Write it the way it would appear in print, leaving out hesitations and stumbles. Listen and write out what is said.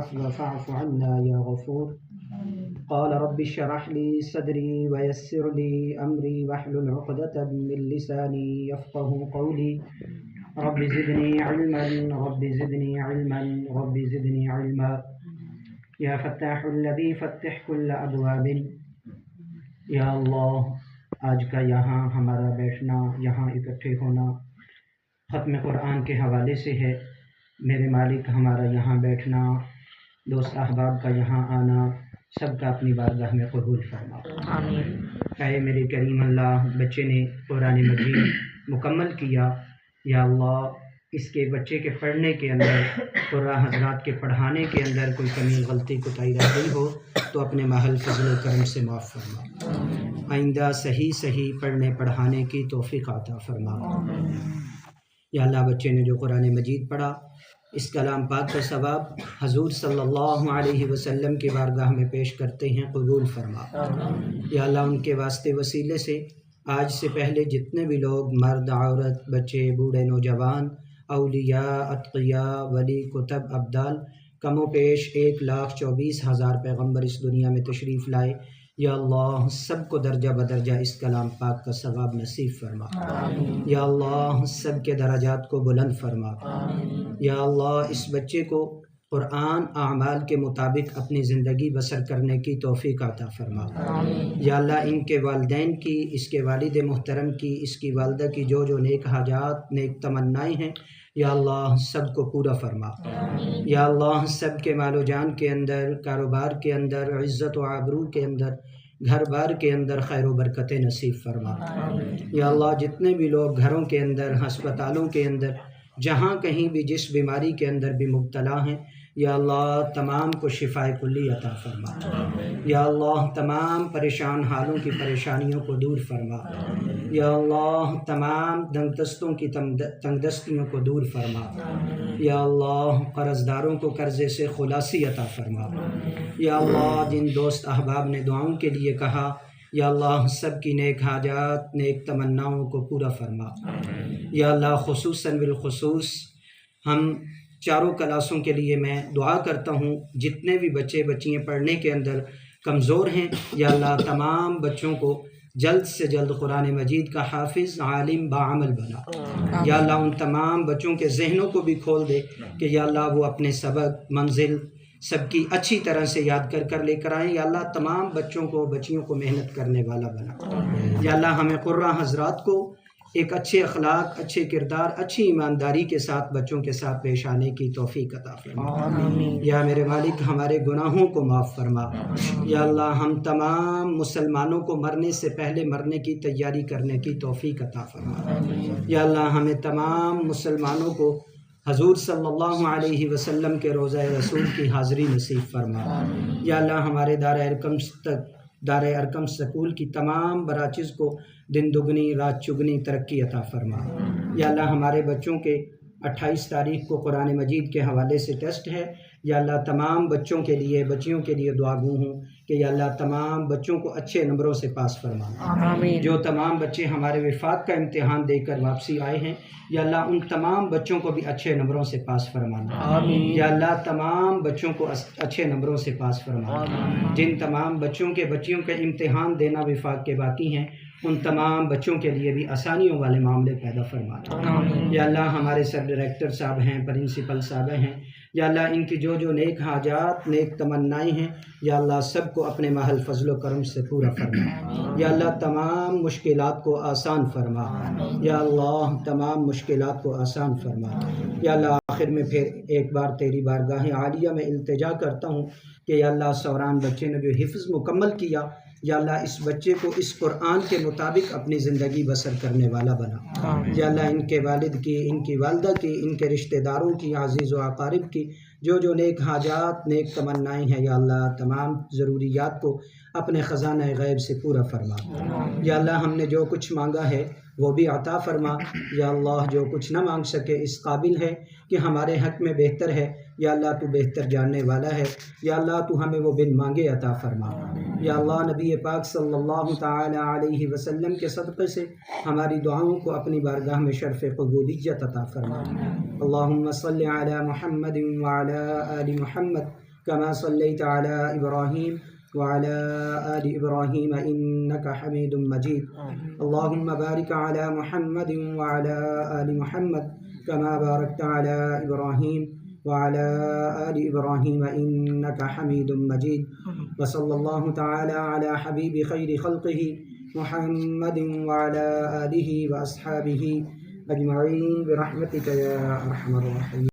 العفو فاعف عنا يا غفور. قال رب اشرح لي صدري ويسر لي أمري واحلل عقدة من لساني يفقه قولي. رب زدني علما رب زدني علما رب زدنی علما. یا فتاح الذی فتح کل ابواب. یا اللہ آج کا یہاں ہمارا بیٹھنا، یہاں اکٹھے ہونا ختم قرآن کے حوالے سے ہے. میرے مالک ہمارا یہاں بیٹھنا، دوست احباب کا یہاں آنا سب کا اپنی بارگاہ میں قبول فرما. آمین. اے میرے کریم اللہ، بچے نے قرآن مجید مکمل کیا، یا اللہ اس کے بچے کے پڑھنے کے اندر، قرآن حضرات کے پڑھانے کے اندر کوئی کمی غلطی کوتاہی رہ گئی ہو تو اپنے محل فضل و کرم سے معاف فرما. آئندہ صحیح پڑھنے پڑھانے کی توفیق عطا فرما. یا اللہ بچے نے جو قرآن مجید پڑھا، اس کلام پاک کا ثواب حضور صلی اللہ علیہ وسلم کی بارگاہ میں پیش کرتے ہیں، قبول فرما. یا اللہ ان کے واسطے وسیلے سے آج سے پہلے جتنے بھی لوگ مرد عورت بچے بوڑھے نوجوان اولیاء اتقیاء ولی کتب ابدال کم و بیش 1,24,000 پیغمبر اس دنیا میں تشریف لائے، یا اللہ سب کو درجہ بدرجہ اس کلام پاک کا ثواب نصیب فرما. یا اللہ سب کے درجات کو بلند فرما. یا اللہ اس بچے کو قرآن اعمال کے مطابق اپنی زندگی بسر کرنے کی توفیق عطا فرما. یا اللہ ان کے والدین کی، اس کے والد محترم کی، اس کی والدہ کی جو نیک حاجات نیک تمنائیں ہیں، یا اللہ سب کو پورا فرما. یا اللہ سب کے مال و جان کے اندر، کاروبار کے اندر، عزت و آبرو کے اندر، گھر بار کے اندر خیر و برکت نصیب فرما. یا اللہ جتنے بھی لوگ گھروں کے اندر، ہسپتالوں کے اندر، جہاں کہیں بھی جس بیماری کے اندر بھی مبتلا ہیں، یا اللہ تمام کو شفاء کلی عطا فرما. یا اللہ تمام پریشان حالوں کی پریشانیوں کو دور فرما. یا اللہ تمام تنگ دستوں کی تنگ دستیوں کو دور فرما. یا اللہ قرض داروں کو قرضے سے خلاصی عطا فرما. یا اللہ جن دوست احباب نے دعاؤں کے لیے کہا، یا اللہ سب کی نیک حاجات نیک تمناؤں کو پورا فرما. یا اللہ خصوصاً بالخصوص ہم چاروں کلاسوں کے لیے میں دعا کرتا ہوں، جتنے بھی بچے بچیاں پڑھنے کے اندر کمزور ہیں، یا اللہ تمام بچوں کو جلد سے جلد قرآن مجید کا حافظ عالم بعمل بنا. یا اللہ ان تمام بچوں کے ذہنوں کو بھی کھول دے کہ یا اللہ وہ اپنے سبق منزل سب کی اچھی طرح سے یاد کر لے کر آئیں. یا اللہ تمام بچوں کو بچیوں کو محنت کرنے والا بنا. یا اللہ ہمیں قرآن حضرات کو ایک اچھے اخلاق، اچھے کردار، اچھی ایمانداری کے ساتھ بچوں کے ساتھ پیش آنے کی توفیق عطا فرما. یا میرے مالک ہمارے گناہوں کو معاف فرما. یا اللہ ہم تمام مسلمانوں کو مرنے سے پہلے مرنے کی تیاری کرنے کی توفیق عطا فرما. یا اللہ ہمیں تمام مسلمانوں کو حضور صلی اللہ علیہ وسلم کے روضہ رسول کی حاضری نصیب فرما. یا اللہ ہمارے دار ارکم سکول کی تمام براچز کو دن دگنی رات چگنی ترقی عطا فرما. یا اللہ ہمارے بچوں کے 28 تاریخ کو قرآن مجید کے حوالے سے ٹیسٹ ہے. یا اللہ تمام بچوں کے لیے بچیوں کے لیے دعا گو ہوں کہ یا اللہ تمام بچوں کو اچھے نمبروں سے پاس فرمانا. جو تمام بچے ہمارے وفاق کا امتحان دے کر واپسی آئے ہیں، یا اللہ ان تمام بچوں کو بھی اچھے نمبروں سے پاس فرمانا. یا اللہ تمام بچوں کو اچھے نمبروں سے پاس فرمانا. جن تمام بچوں کے امتحان دینا وفاق کے باقی ہیں، ان تمام بچوں کے لیے بھی آسانیوں والے معاملے پیدا فرمانا. یا اللہ ہمارے سب ڈائریکٹر صاحب ہیں، پرنسپل صاحب ہیں، یا اللہ ان کی جو نیک حاجات نیک تمنائیں ہیں، یا اللہ سب کو اپنے محل فضل و کرم سے پورا فرما. یا اللہ تمام مشکلات کو آسان فرما. یا اللہ تمام مشکلات کو آسان فرما. یا اللہ آخر میں پھر ایک بار تیری بارگاہ عالیہ میں التجا کرتا ہوں کہ یا اللہ سوران بچے نے جو حفظ مکمل کیا، یا اللہ اس بچے کو اس قرآن کے مطابق اپنی زندگی بسر کرنے والا بنا. یا اللہ ان کے والد کی، ان کی والدہ کی، ان کے رشتہ داروں کی، عزیز و اقارب کی جو نیک حاجات نیک تمنائیں ہیں، یا اللہ تمام ضروریات کو اپنے خزانہ غیب سے پورا فرما. یا اللہ ہم نے جو کچھ مانگا ہے وہ بھی عطا فرما. یا اللہ جو کچھ نہ مانگ سکے اس قابل ہے کہ ہمارے حق میں بہتر ہے، یا اللہ تو بہتر جاننے والا ہے. یا اللہ تو ہمیں وہ بن مانگے عطا فرما. یا اللہ نبی پاک صلی اللہ تعالی علیہ وسلم کے صدقے سے ہماری دعاؤں کو اپنی بارگاہ میں شرف قبولیت عطا فرما. اللہم صلی علی محمد وعلی آل محمد كما صليت على إبراهيم وعلى آل إبراهيم إنك حميد مجيد. اللهم بارك على محمد وعلى آل محمد كما باركت على إبراهيم وعلى آل إبراهيم إنك حميد مجيد. وصلى الله تعالى على حبيب خير خلقه محمد وعلى آله وأصحابه أجمعين برحمتك يا أرحم الراحمين.